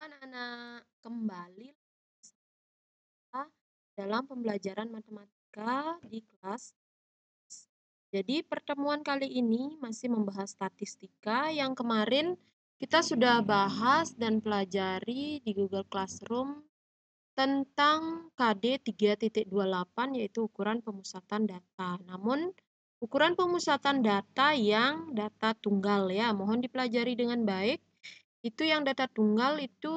Anak-anak, kembali kita dalam pembelajaran matematika di kelas. Jadi pertemuan kali ini masih membahas statistika yang kemarin kita sudah bahas dan pelajari di Google Classroom tentang KD 3.28 yaitu ukuran pemusatan data. Namun ukuran pemusatan data yang data tunggal ya, mohon dipelajari dengan baik. Itu yang data tunggal itu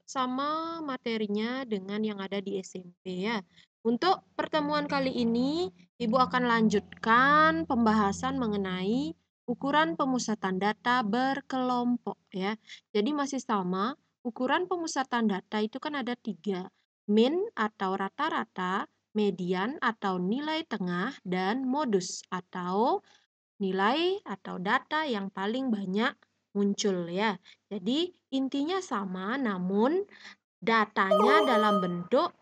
sama materinya dengan yang ada di SMP ya. Untuk pertemuan kali ini, Ibu akan lanjutkan pembahasan mengenai ukuran pemusatan data berkelompok ya. Jadi masih sama, ukuran pemusatan data itu kan ada tiga, min atau rata-rata, median atau nilai tengah, dan modus atau nilai atau data yang paling banyak muncul ya. Jadi intinya sama namun datanya dalam bentuk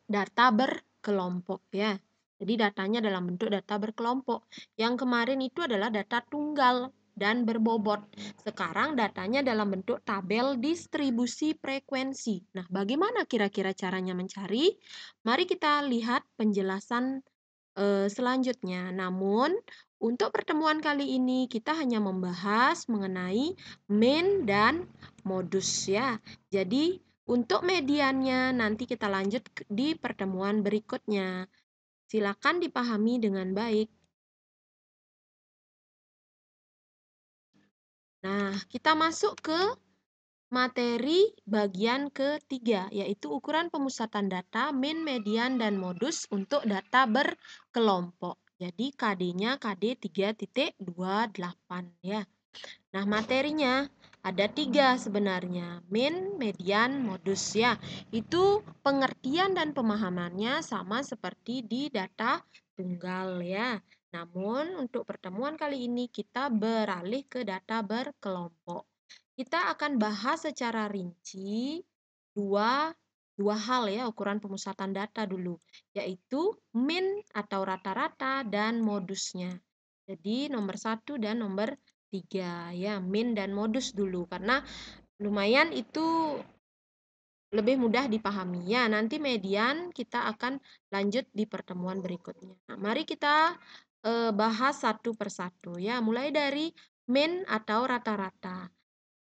data berkelompok ya. Jadi datanya dalam bentuk data berkelompok. Yang kemarin itu adalah data tunggal dan berbobot. Sekarang datanya dalam bentuk tabel distribusi frekuensi. Nah, bagaimana kira-kira caranya mencari? Mari kita lihat penjelasan selanjutnya. Namun, untuk pertemuan kali ini kita hanya membahas mengenai min dan modus ya. Jadi, untuk mediannya nanti kita lanjut di pertemuan berikutnya. Silakan dipahami dengan baik. Nah, kita masuk ke materi bagian ketiga, yaitu ukuran pemusatan data, min, median, dan modus untuk data berkelompok. Jadi KD-nya KD 3.28 ya. Nah, materinya ada tiga sebenarnya, min, median, modus ya. Itu pengertian dan pemahamannya sama seperti di data tunggal ya. Namun, untuk pertemuan kali ini kita beralih ke data berkelompok. Kita akan bahas secara rinci dua, dua hal ya ukuran pemusatan data dulu, yaitu min atau rata-rata dan modusnya. Jadi nomor 1 dan nomor 3 ya, min dan modus dulu karena lumayan itu lebih mudah dipahami ya. Nanti median kita akan lanjut di pertemuan berikutnya. Nah, mari kita bahas satu persatu ya, mulai dari min atau rata-rata.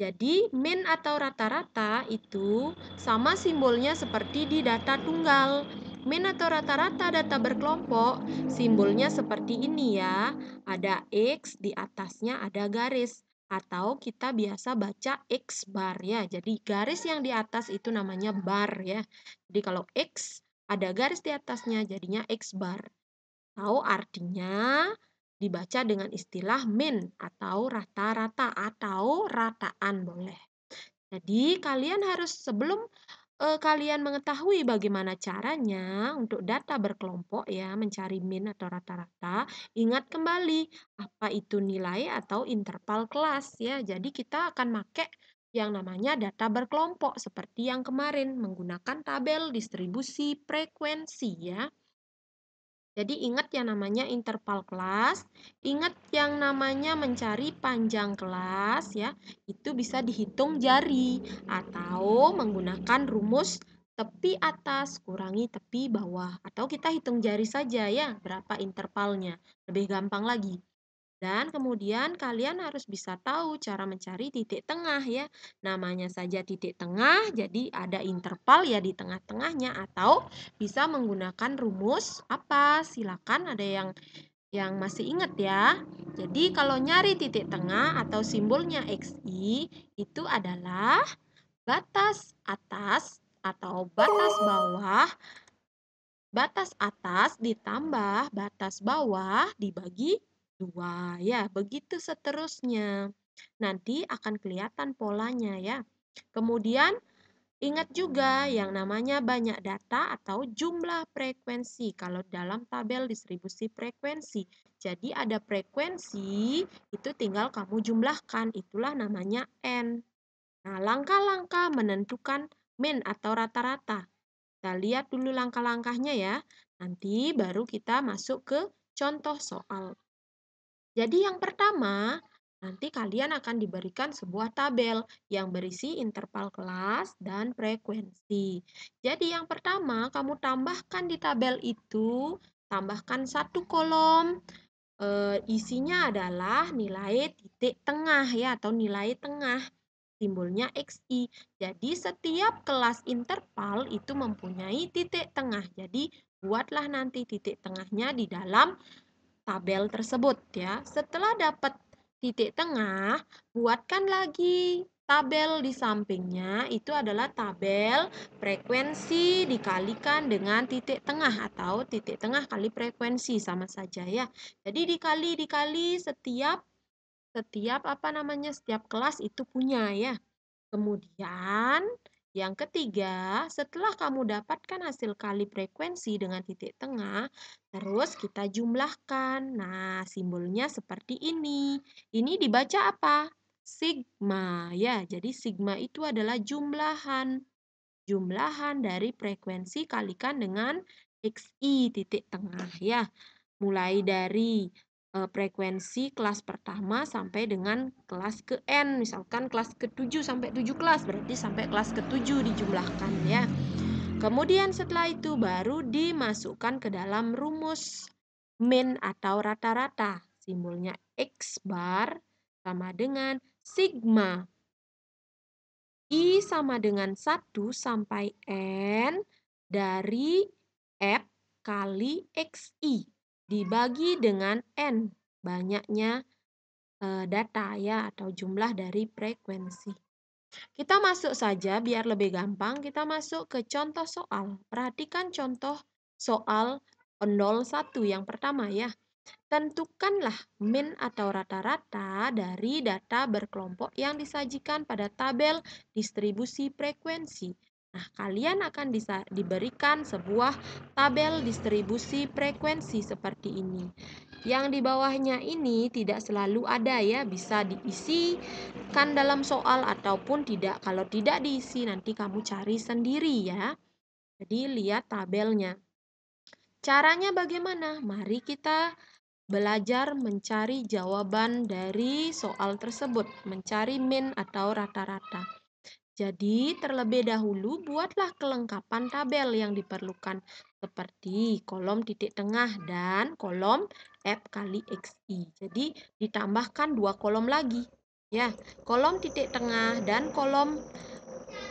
Jadi, min atau rata-rata itu sama simbolnya seperti di data tunggal. Min atau rata-rata data berkelompok, simbolnya seperti ini ya. Ada X, di atasnya ada garis. Atau kita biasa baca X bar ya. Jadi, garis yang di atas itu namanya bar ya. Jadi, kalau X ada garis di atasnya jadinya X bar. Atau artinya dibaca dengan istilah min atau rata-rata atau rataan boleh. Jadi kalian harus sebelum kalian mengetahui bagaimana caranya untuk data berkelompok ya mencari min atau rata-rata, ingat kembali apa itu nilai atau interval kelas ya. Jadi kita akan pakai yang namanya data berkelompok seperti yang kemarin menggunakan tabel distribusi frekuensi ya. Jadi ingat yang namanya interval kelas, ingat yang namanya mencari panjang kelas ya, itu bisa dihitung jari atau menggunakan rumus tepi atas kurangi tepi bawah atau kita hitung jari saja ya berapa intervalnya, lebih gampang lagi. Dan kemudian kalian harus bisa tahu cara mencari titik tengah ya. Namanya saja titik tengah, jadi ada interval ya di tengah-tengahnya atau bisa menggunakan rumus apa? Silakan ada yang masih ingat ya. Jadi kalau nyari titik tengah atau simbolnya XI itu adalah batas atas atau batas atas ditambah batas bawah dibagi 2 ya, begitu seterusnya. Nanti akan kelihatan polanya ya. Kemudian ingat juga yang namanya banyak data atau jumlah frekuensi kalau dalam tabel distribusi frekuensi. Jadi ada frekuensi itu tinggal kamu jumlahkan, itulah namanya N. Nah, langkah-langkah menentukan min atau rata-rata. Kita lihat dulu langkah-langkahnya ya. Nanti baru kita masuk ke contoh soal. Jadi yang pertama, Nanti kalian akan diberikan sebuah tabel yang berisi interval kelas dan frekuensi. Jadi yang pertama kamu tambahkan di tabel itu, tambahkan satu kolom, isinya adalah nilai titik tengah ya atau nilai tengah. Simbolnya XI. Jadi setiap kelas interval itu mempunyai titik tengah. Jadi buatlah nanti titik tengahnya di dalam tabel tersebut ya. Setelah dapat titik tengah, buatkan lagi tabel di sampingnya. Itu adalah tabel frekuensi dikalikan dengan titik tengah atau titik tengah kali frekuensi sama saja ya. Jadi dikali setiap apa namanya? Setiap kelas itu punya ya. Kemudian, yang ketiga, setelah kamu dapatkan hasil kali frekuensi dengan titik tengah, terus kita jumlahkan. Nah, simbolnya seperti ini. Ini dibaca apa? Sigma ya. Jadi sigma itu adalah jumlahan. Jumlahan dari frekuensi kalikan dengan XI titik tengah ya. Mulai dari frekuensi kelas pertama sampai dengan kelas ke N. Misalkan kelas ke-7 sampai 7 kelas, berarti sampai kelas ke-7 dijumlahkan ya. Kemudian setelah itu baru dimasukkan ke dalam rumus min atau rata-rata. Simbolnya X bar sama dengan sigma I sama dengan 1 sampai N dari F kali XI dibagi dengan N, banyaknya data ya atau jumlah dari frekuensi. Kita masuk saja biar lebih gampang, kita masuk ke contoh soal. Perhatikan contoh soal 01 yang pertama ya. Tentukanlah min atau rata-rata dari data berkelompok yang disajikan pada tabel distribusi frekuensi. Nah, kalian akan diberikan sebuah tabel distribusi frekuensi seperti ini. Yang di bawahnya ini tidak selalu ada ya, bisa diisikan dalam soal ataupun tidak. Kalau tidak diisi nanti kamu cari sendiri ya. Jadi lihat tabelnya. Caranya bagaimana? Mari kita belajar mencari jawaban dari soal tersebut, mencari min atau rata-rata. Jadi, terlebih dahulu buatlah kelengkapan tabel yang diperlukan seperti kolom titik tengah dan kolom F kali XI. Jadi, ditambahkan dua kolom lagi. Ya, kolom titik tengah dan kolom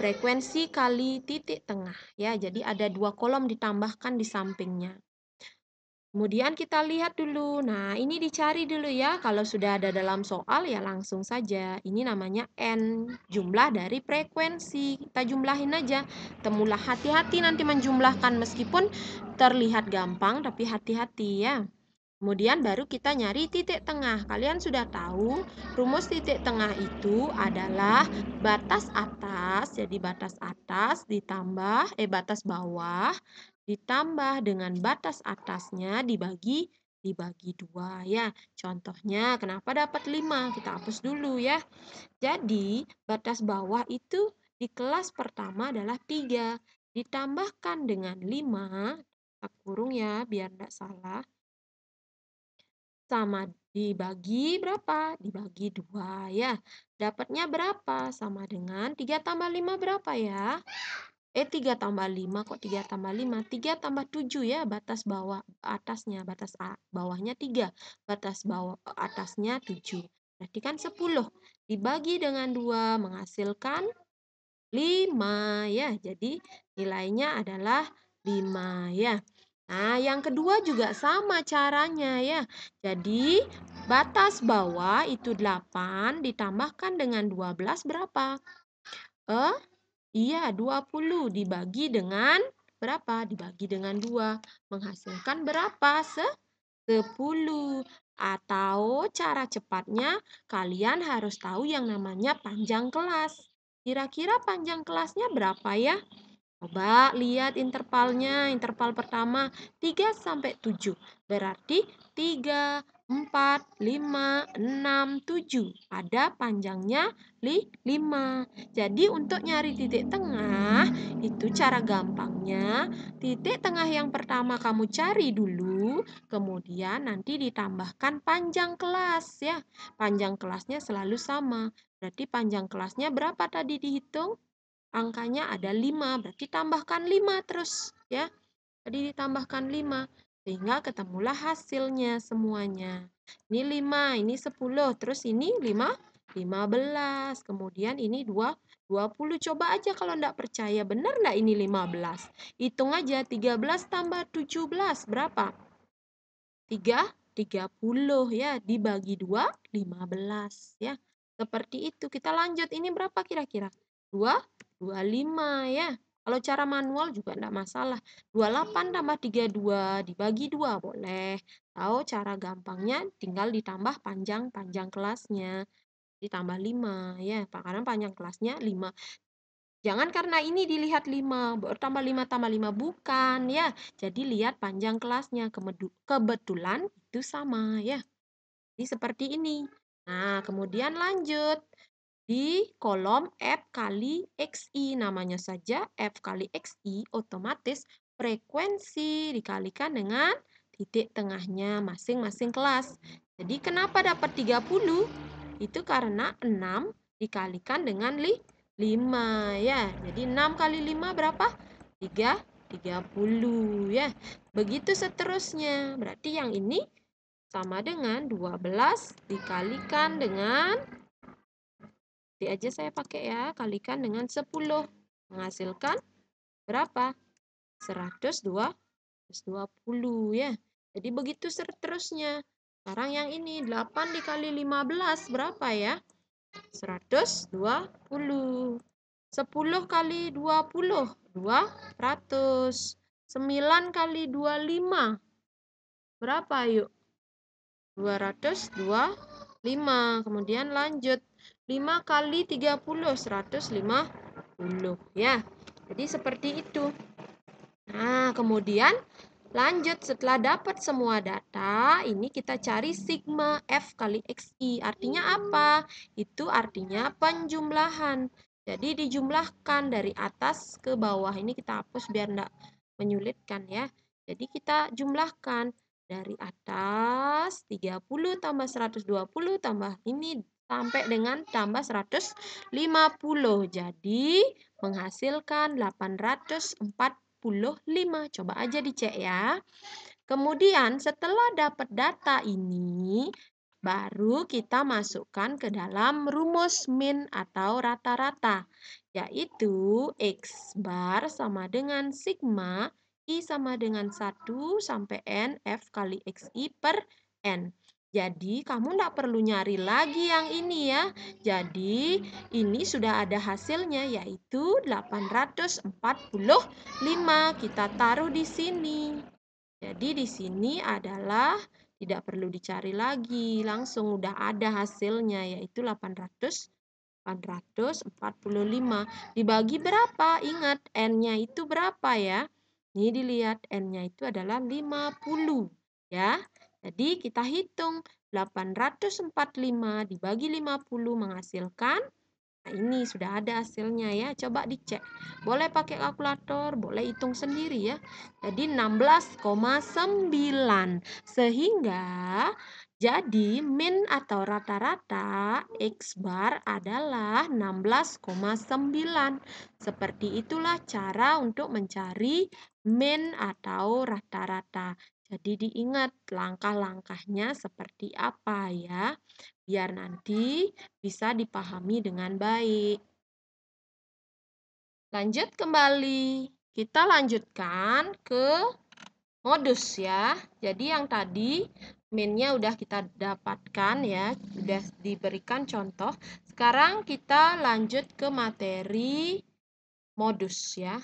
frekuensi kali titik tengah. Ya, jadi ada dua kolom ditambahkan di sampingnya. Kemudian kita lihat dulu. Nah, ini dicari dulu ya. Kalau sudah ada dalam soal ya langsung saja. Ini namanya N, jumlah dari frekuensi. Kita jumlahin aja. Temulah hati-hati nanti menjumlahkan meskipun terlihat gampang tapi hati-hati ya. Kemudian baru kita nyari titik tengah. Kalian sudah tahu rumus titik tengah itu adalah batas atas, jadi batas atas ditambah batas bawah ditambah dengan batas atasnya dibagi dua ya. Contohnya kenapa dapat 5? Kita hapus dulu ya. Jadi batas bawah itu di kelas pertama adalah 3 ditambahkan dengan 5, kurung ya biar tidak salah, sama dibagi berapa? Dibagi 2 ya. Dapatnya berapa? Sama dengan 3 tambah 5 berapa ya? 3 tambah 5 kok 3 tambah 5? 3 tambah 7 ya batas bawah atasnya. Batas bawahnya 3. Batas bawah atasnya 7. Berarti kan 10. Dibagi dengan 2 menghasilkan 5 ya. Jadi nilainya adalah 5 ya. Nah, yang kedua juga sama caranya ya. Jadi, batas bawah itu 8 ditambahkan dengan 12 berapa? Iya, 20 dibagi dengan berapa? Dibagi dengan 2. Menghasilkan berapa? 10. Atau cara cepatnya, kalian harus tahu yang namanya panjang kelas. Kira-kira panjang kelasnya berapa ya? Coba lihat intervalnya. Interval pertama 3 sampai 7. Berarti 3 4, 5, 6, 7. Ada panjangnya 5. Jadi untuk nyari titik tengah, itu cara gampangnya. Titik tengah yang pertama kamu cari dulu, kemudian nanti ditambahkan panjang kelas ya. Panjang kelasnya selalu sama. Berarti panjang kelasnya berapa tadi dihitung? Angkanya ada 5, berarti tambahkan 5 terus ya. Tadi ditambahkan 5, sehingga ketemulah hasilnya semuanya. Ini 5, ini 10, terus ini 15. Kemudian ini 20. Coba aja kalau enggak percaya, benar enggak ini 15? Hitung aja, 13 tambah 17, berapa? 30 ya, dibagi 2, 15 ya. Seperti itu. Kita lanjut, ini berapa kira-kira? 25 ya. Kalau cara manual juga enggak masalah. 28 tambah 32 dibagi 2 boleh. Tahu cara gampangnya tinggal ditambah panjang kelasnya. Ditambah 5 ya, karena panjang kelasnya 5. Jangan karena ini dilihat 5, tambah 5 tambah 5, bukan ya. Jadi lihat panjang kelasnya, kebetulan itu sama ya. Jadi seperti ini. Nah, kemudian lanjut. Di kolom F kali XI, namanya saja F kali XI, otomatis frekuensi dikalikan dengan titik tengahnya masing-masing kelas. Jadi kenapa dapat 30? Itu karena 6 dikalikan dengan 5 ya. Jadi 6 kali 5 berapa? 30 ya. Begitu seterusnya. Berarti yang ini sama dengan 12 dikalikan dengan, nanti aja saya pakai ya, kalikan dengan 10. Menghasilkan berapa? 120 ya. Jadi begitu seterusnya. Sekarang yang ini 8 dikali 15 berapa ya? 120. 10 kali 20, 200. 9 kali 25, berapa yuk? 225. Kemudian lanjut. 5 kali 30, 150 ya. Jadi seperti itu. Nah, kemudian lanjut setelah dapat semua data, ini kita cari sigma F kali XI. Artinya apa? Itu artinya penjumlahan. Jadi dijumlahkan dari atas ke bawah. Ini kita hapus biar enggak menyulitkan ya. Jadi kita jumlahkan dari atas 30 tambah 120 tambah ini sampai dengan tambah 150. Jadi menghasilkan 845. Coba aja dicek ya. Kemudian setelah dapat data ini, baru kita masukkan ke dalam rumus min atau rata-rata, yaitu X bar sama dengan sigma I sama dengan 1 sampai N F kali XI per N. Jadi kamu tidak perlu nyari lagi yang ini ya. Jadi ini sudah ada hasilnya, yaitu 845. Kita taruh di sini. Jadi di sini adalah tidak perlu dicari lagi, langsung udah ada hasilnya, yaitu 845. Dibagi berapa? Ingat, N-nya itu berapa ya? Ini dilihat, N-nya itu adalah 50 ya. Jadi kita hitung 845 dibagi 50 menghasilkan. Nah, ini sudah ada hasilnya ya. Coba dicek. Boleh pakai kalkulator, boleh hitung sendiri ya. Jadi 16,9. Sehingga jadi min atau rata-rata X bar adalah 16,9. Seperti itulah cara untuk mencari min atau rata-rata. Jadi diingat langkah-langkahnya seperti apa ya, biar nanti bisa dipahami dengan baik. Lanjut kembali. Kita lanjutkan ke modus ya. Jadi yang tadi minnya udah kita dapatkan ya, udah diberikan contoh. Sekarang kita lanjut ke materi modus ya.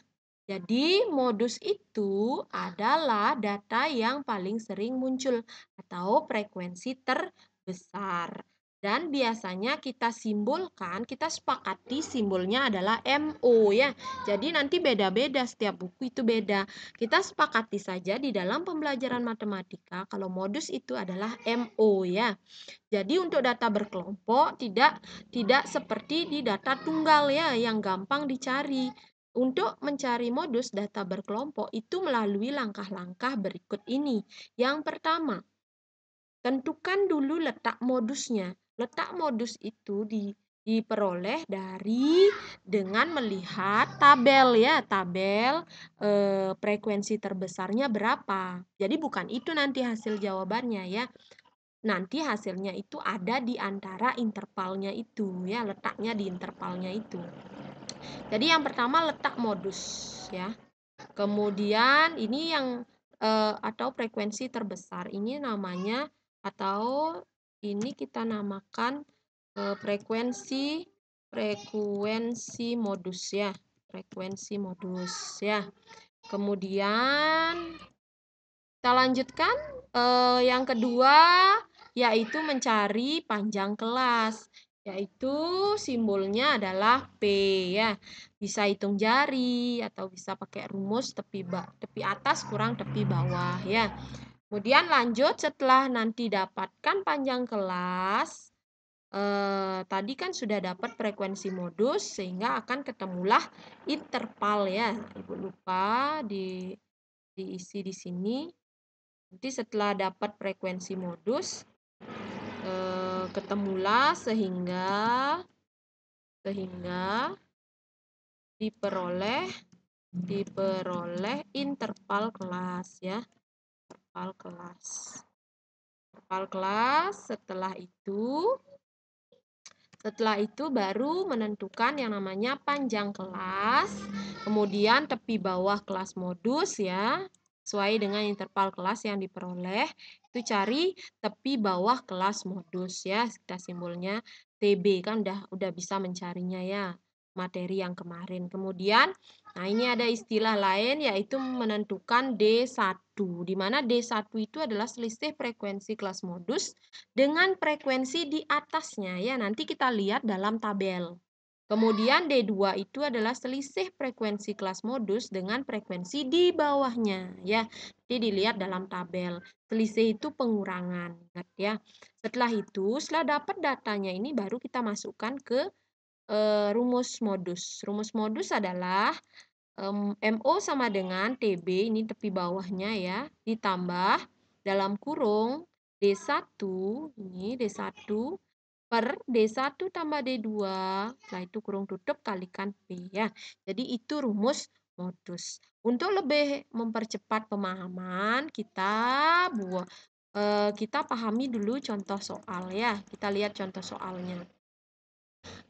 Jadi modus itu adalah data yang paling sering muncul atau frekuensi terbesar. Dan biasanya kita simbolkan, kita sepakati simbolnya adalah MO ya. Jadi nanti beda-beda, setiap buku itu beda. Kita sepakati saja di dalam pembelajaran matematika kalau modus itu adalah MO ya. Jadi untuk data berkelompok tidak seperti di data tunggal ya yang gampang dicari. Untuk mencari modus data berkelompok itu melalui langkah-langkah berikut ini. Yang pertama, tentukan dulu letak modusnya. Letak modus itu diperoleh dengan melihat tabel ya, tabel frekuensi terbesarnya berapa. Jadi bukan itu nanti hasil jawabannya ya. Nanti hasilnya itu ada di antara intervalnya itu ya, letaknya di intervalnya itu. Jadi yang pertama letak modus ya. Kemudian ini yang atau frekuensi terbesar ini namanya, atau ini kita namakan frekuensi modus ya, frekuensi modus ya. Kemudian kita lanjutkan yang kedua yaitu mencari panjang kelas, yaitu simbolnya adalah P ya. Bisa hitung jari atau bisa pakai rumus tepi atas kurang tepi bawah ya. Kemudian lanjut setelah nanti dapatkan panjang kelas, tadi kan sudah dapat frekuensi modus sehingga akan ketemulah interval ya. Ibu lupa diisi di sini. Nanti setelah dapat frekuensi modus, ketemulah sehingga diperoleh interval kelas ya, interval kelas. Interval kelas setelah itu baru menentukan yang namanya panjang kelas, kemudian tepi bawah kelas modus ya, sesuai dengan interval kelas yang diperoleh. Itu cari tepi bawah kelas modus ya, kita simbolnya TB kan udah bisa mencarinya ya, materi yang kemarin. Kemudian nah ini ada istilah lain yaitu menentukan D1, di mana D1 itu adalah selisih frekuensi kelas modus dengan frekuensi di atasnya ya, nanti kita lihat dalam tabel. Kemudian D2 itu adalah selisih frekuensi kelas modus dengan frekuensi di bawahnya ya. Jadi dilihat dalam tabel. Selisih itu pengurangan, ingat ya. Setelah dapat datanya ini baru kita masukkan ke rumus modus. Rumus modus adalah MO sama dengan TB, ini tepi bawahnya ya, ditambah dalam kurung D1, ini D1 per D1 tambah D2, setelah itu kurung tutup kalikan P ya. Jadi itu rumus modus. Untuk lebih mempercepat pemahaman, kita pahami dulu contoh soal ya. Kita lihat contoh soalnya.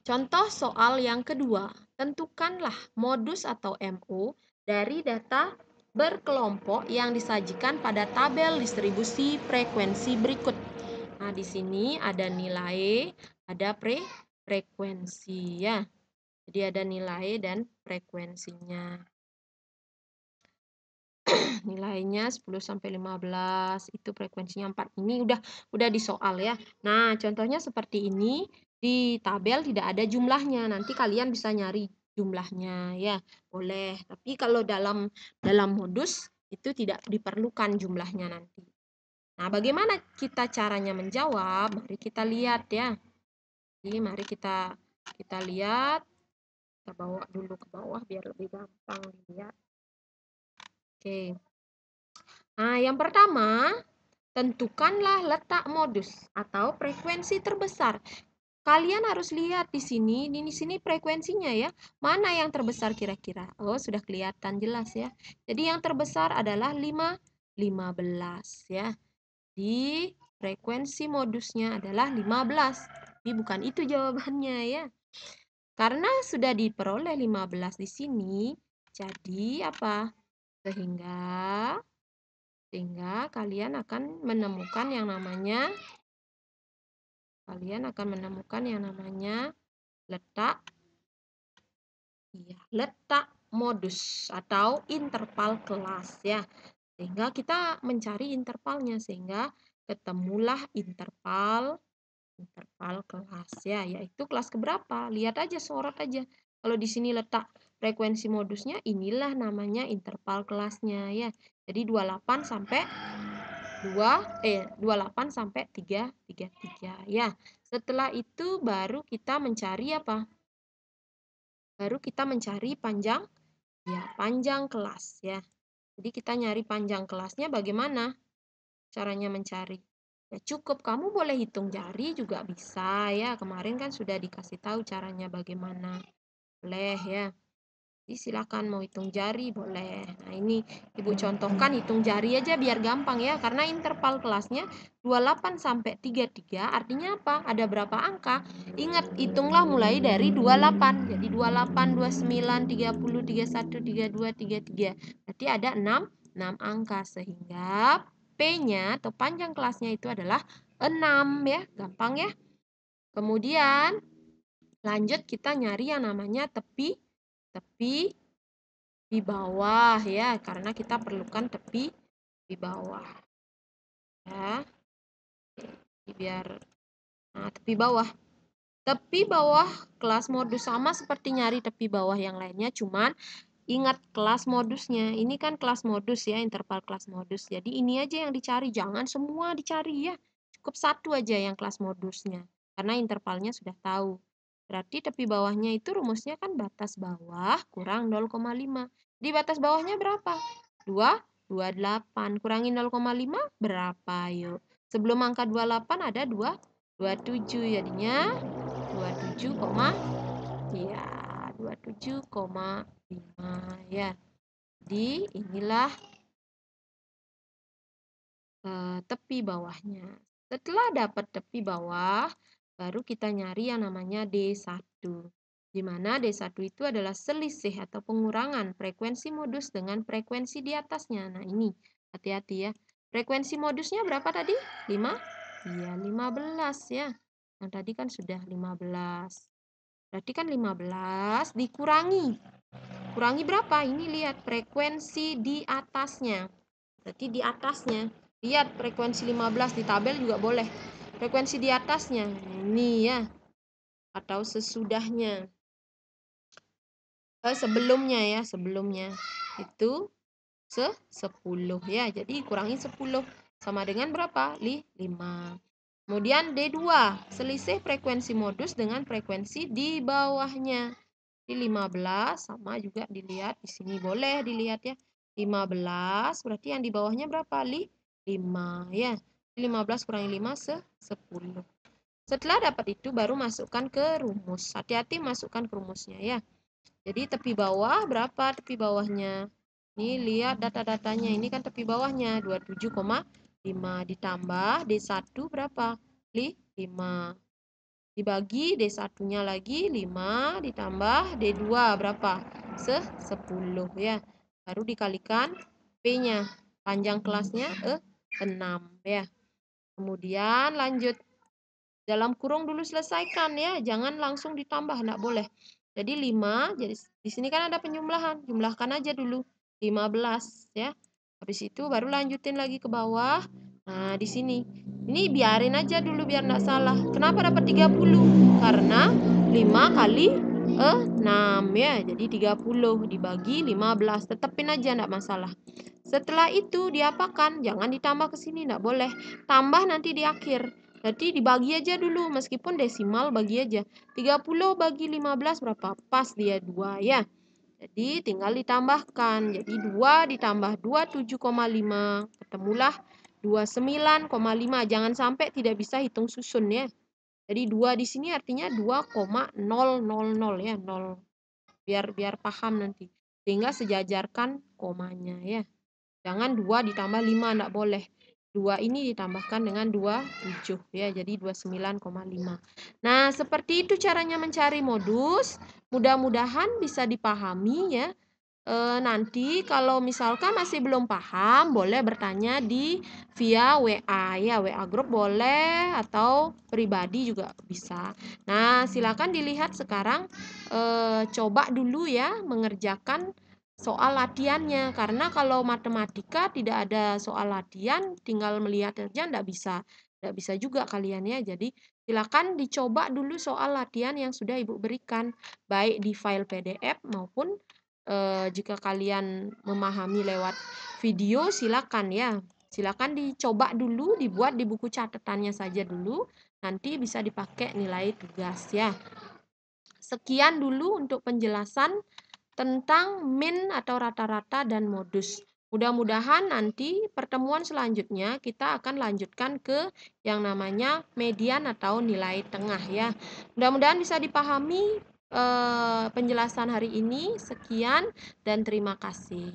Contoh soal yang kedua, tentukanlah modus atau MO dari data berkelompok yang disajikan pada tabel distribusi frekuensi berikut. Nah, di sini ada nilai, ada frekuensi ya. Jadi ada nilai dan frekuensinya. Nilainya 10 sampai 15, itu frekuensinya 4. Ini udah di soal ya. Nah, contohnya seperti ini. Di tabel tidak ada jumlahnya. Nanti kalian bisa nyari jumlahnya ya. Boleh. Tapi kalau dalam modus itu tidak diperlukan jumlahnya nanti. Nah, bagaimana kita caranya menjawab? Mari kita lihat ya. Jadi mari kita lihat. Kita bawa dulu ke bawah biar lebih gampang dilihat. Oke. Nah, yang pertama, tentukanlah letak modus atau frekuensi terbesar. Kalian harus lihat di sini frekuensinya ya. Mana yang terbesar kira-kira? Oh, sudah kelihatan jelas ya. Jadi yang terbesar adalah 15 ya. Di frekuensi modusnya adalah 15. Tapi bukan itu jawabannya ya. Karena sudah diperoleh 15 di sini, jadi apa? Sehingga kalian akan menemukan yang namanya letak modus atau interval kelas ya. Sehingga kita mencari intervalnya sehingga ketemulah interval interval kelas ya, yaitu kelas keberapa? Lihat aja, sorot aja. Kalau di sini letak frekuensi modusnya, inilah namanya interval kelasnya ya. Jadi 28 sampai 28 sampai 333 ya. Setelah itu baru kita mencari apa? Baru kita mencari panjang ya, panjang kelas ya. Jadi kita nyari panjang kelasnya bagaimana caranya mencari? Ya cukup kamu boleh hitung jari juga bisa ya. Kemarin kan sudah dikasih tahu caranya bagaimana. Boleh ya. Jadi silakan mau hitung jari boleh. Nah, ini Ibu contohkan hitung jari aja biar gampang ya. Karena interval kelasnya 28 sampai 33 artinya apa? Ada berapa angka? Ingat, hitunglah mulai dari 28. Jadi 28, 29, 30, 31, 32, 33. Berarti ada 6 angka sehingga P-nya atau panjang kelasnya itu adalah 6 ya. Gampang ya. Kemudian lanjut kita nyari yang namanya tepi di bawah ya, karena kita perlukan tepi di bawah ya. Oke, biar tepi bawah kelas modus sama seperti nyari tepi bawah yang lainnya, cuman ingat kelas modusnya. Ini kan kelas modus ya, interval kelas modus. Jadi ini aja yang dicari, jangan semua dicari ya. Cukup satu aja yang kelas modusnya. Karena intervalnya sudah tahu. Berarti tepi bawahnya itu rumusnya kan batas bawah kurang 0,5. Di batas bawahnya berapa? 28. Kurangi 0,5 berapa? Yuk. Sebelum angka 28 ada 27. Jadinya 27, ya 27,5 ya. Jadi inilah tepi bawahnya. Setelah dapat tepi bawah, baru kita nyari yang namanya D1. Di mana D1 itu adalah selisih atau pengurangan frekuensi modus dengan frekuensi di atasnya. Nah, ini hati-hati ya. Frekuensi modusnya berapa tadi? 5? Iya, 15 ya. Yang tadi kan sudah 15. Berarti kan 15 dikurangi. Kurangi berapa? Ini lihat frekuensi di atasnya. Berarti di atasnya. Lihat frekuensi 15 di tabel juga boleh. Frekuensi di atasnya. Ini ya. Atau sesudahnya. Sebelumnya ya, sebelumnya. Itu 10 ya. Jadi kurangi 10 sama dengan berapa? 5. Kemudian D2, selisih frekuensi modus dengan frekuensi di bawahnya. Di 15 sama juga dilihat di sini boleh dilihat ya. 15 berarti yang di bawahnya berapa? 5 ya. 15 kurangi 5 10. Setelah dapat itu baru masukkan ke rumus. Hati-hati masukkan ke rumusnya ya. Jadi tepi bawah berapa tepi bawahnya? Ini lihat data-datanya. Ini kan tepi bawahnya 27,5 ditambah D1 berapa? 5. Dibagi D1-nya lagi 5 ditambah D2 berapa? 10 ya. Baru dikalikan P-nya. Panjang kelasnya 6 ya. Kemudian lanjut. Dalam kurung dulu selesaikan ya. Jangan langsung ditambah, enggak boleh. Jadi 5, jadi di sini kan ada penjumlahan. Jumlahkan aja dulu 15 ya. Habis itu baru lanjutin lagi ke bawah. Nah, di sini. Ini biarin aja dulu biar enggak salah. Kenapa dapat 30? Karena 5 kali 6 ya. Jadi 30 dibagi 15. Tetepin aja enggak masalah. Setelah itu diapakan? Jangan ditambah ke sini, enggak boleh. Tambah nanti di akhir. Berarti dibagi aja dulu, meskipun desimal bagi aja. 30 bagi 15 berapa? Pas dia 2 ya. Jadi tinggal ditambahkan. Jadi 2 ditambah 2, 7,5. Ketemulah 29,5. Jangan sampai tidak bisa hitung susun ya. Jadi 2 di sini artinya 2,000 ya, 0. Biar paham nanti. Sehingga sejajarkan komanya ya. Jangan 2 ditambah 5, enggak boleh. 2 ini ditambahkan dengan 27 ya, jadi 29,5. Nah, seperti itu caranya mencari modus. Mudah-mudahan bisa dipahami ya. Nanti kalau misalkan masih belum paham, boleh bertanya via WA ya, WA grup boleh atau pribadi juga bisa. Nah, silakan dilihat sekarang coba dulu ya mengerjakan soal latihannya, karena kalau matematika tidak ada soal latihan, tinggal melihat saja enggak bisa. Nggak bisa juga kalian ya. Jadi silakan dicoba dulu soal latihan yang sudah Ibu berikan, baik di file PDF maupun, jika kalian memahami lewat video silakan ya. Silakan dicoba dulu, dibuat di buku catatannya saja dulu, nanti bisa dipakai nilai tugas ya. Sekian dulu untuk penjelasan tentang min atau rata-rata dan modus. Mudah-mudahan nanti pertemuan selanjutnya kita akan lanjutkan ke yang namanya median atau nilai tengah ya. Mudah-mudahan bisa dipahami penjelasan hari ini. Sekian dan terima kasih.